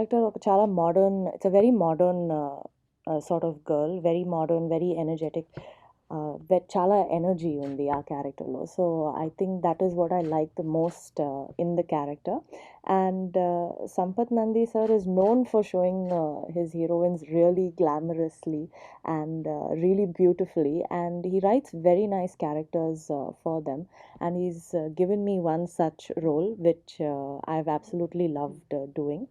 character ఒక చాలా modern, it's a very modern sort of girl, very modern, very energetic. Chala energy undi aa character lo. So I think that is what I like the most in the character. And Sampath Nandi sir is known for showing his heroines really glamorously and really beautifully, and he writes very nice characters for them, and he's given me one such role which I've absolutely loved doing.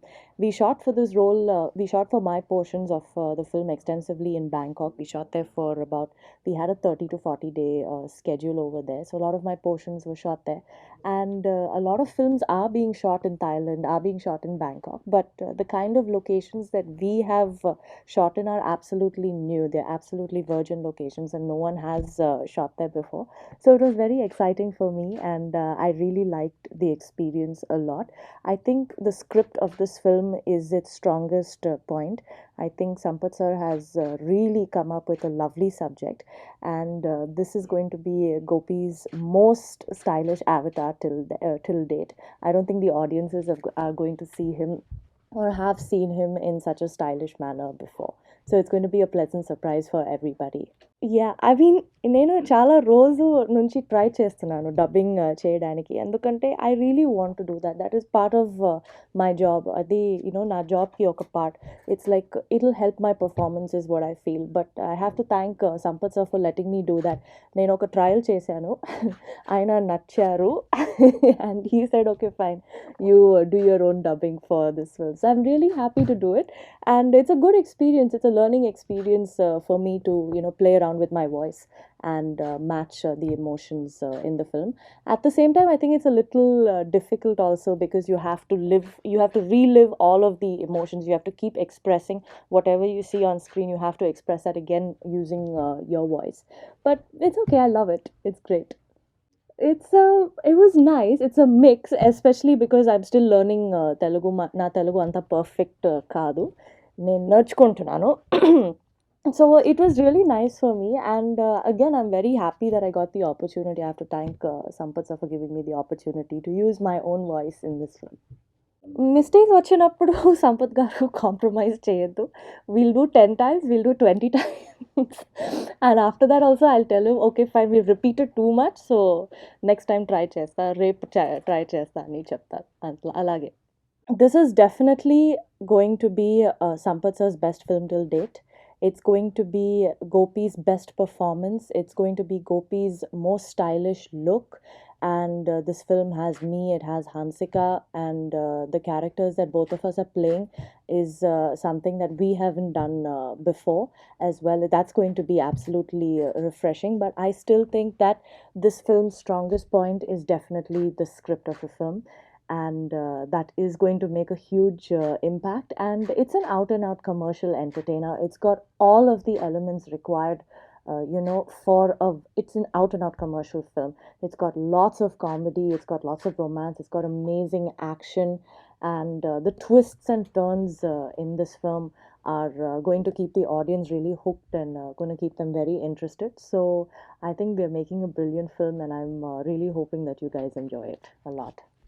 We shot for this role, we shot for my portions of the film extensively in Bangkok. We shot there for about, we had a 30 to 40 day schedule over there, so a lot of my portions were shot there. And a lot of films are being shot in Thailand, are being shot in Bangkok, but the kind of locations that we have shot in are absolutely new. They're absolutely virgin locations, and no one has shot there before. So it was very exciting for me, and I really liked the experience a lot. I think the script of this film is its strongest point. I think Sampath sir has really come up with a lovely subject, and this is going to be Gopi's most stylish avatar till date. I don't think the audiences are going to see him or have seen him in such a stylish manner before. So it's going to be a pleasant surprise for everybody. Yeah! I mean నేను చాలా రోజు నుంచి try చేస్తున్నాను dubbing చేయడానికి. ఎందుకంటే I really want to do that. That is part of my job. అది నా జాబ్‌కి ఒక part. It's like it will help my performance is what I feel. But I have to thank Sampath sir for letting me do that. నేను ఒక trial చేశాను. ఆయన నచ్చారు. And he said, "okay fine. You do your own dubbing for this film." So I'm really happy to do it. And it's a good experience. It's a learning experience for me to play around with my voice and match the emotions in the film. At the same time, I think it's a little difficult also, because you have to relive all of the emotions. You have to keep expressing whatever you see on screen. You have to express that again using your voice. But it's okay. I love it. It's great. It was nice. It's a mix, especially because I'm still learning Telugu. Na Telugu anta perfect kaadu. నేను నేర్చుకుంటున్నాను. So it was really nice for me, and again I'm very happy that I got the opportunity. I have to thank Sampath sir for giving me the opportunity to use my own voice in this film. Mistakes వచ్చినప్పుడు సంపత్ గారు compromise చేయొద్దు. We'll do 10 times, we'll do 20 times, and after that also I'll tell him, okay fine, we repeated too much, so next time try చేస్తా, రేపు try చేస్తా అని చెప్తారు. అట్లా అలాగే. This is definitely going to be Sampath sir's best film till date. It's going to be Gopi's best performance. It's going to be Gopi's most stylish look. And this film has me, it has Hansika, and the characters that both of us are playing is something that we haven't done before as well. That's going to be absolutely refreshing. But I still think that this film's strongest point is definitely the script of the film, and that is going to make a huge impact. And it's an out and out commercial entertainer. It's got all of the elements required, for it's an out and out commercial film. It's got lots of comedy, it's got lots of romance, it's got amazing action, and the twists and turns in this film are going to keep the audience really hooked, and going to keep them very interested. So I think we're making a brilliant film, and I'm really hoping that you guys enjoy it a lot.